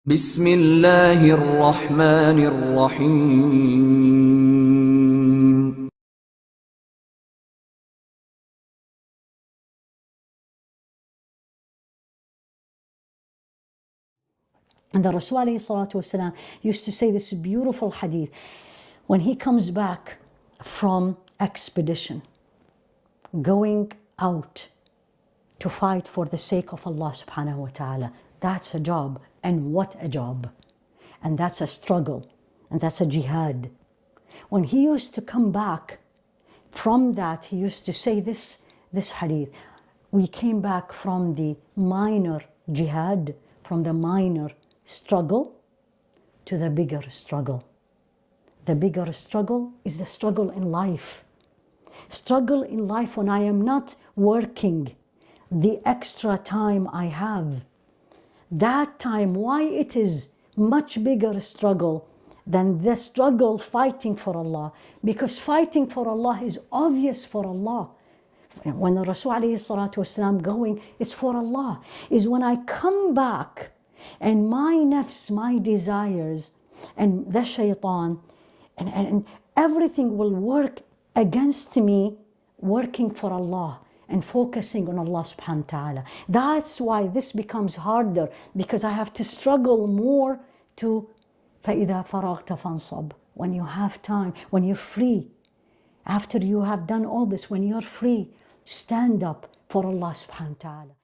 بسم الله الرحمن الرحيم. And the Rasul ﷺ used to say this beautiful hadith when he comes back from expedition, going out to fight for the sake of Allah subhanahu wa ta'ala. That's a job, and what a job. And that's a struggle, and that's a jihad. When he used to come back from that, he used to say this hadith. We came back from the minor jihad, from the minor struggle to the bigger struggle. The bigger struggle is the struggle in life. Struggle in life when I am not working the extra time I have. That time, why it is much bigger struggle than the struggle fighting for Allah? Because fighting for Allah is obvious for Allah. When the Rasul ﷺ going, it's for Allah. Is when I come back and my nafs, my desires, and the shaitan, and everything will work against me, working for Allah and focusing on Allah subhanahu wa ta'ala. That's why this becomes harder, because I have to struggle more to فَإِذَا فَرَغْتَ فَانْصَبْ. When you have time, when you're free, after you have done all this, when you're free, stand up for Allah subhanahu wa ta'ala.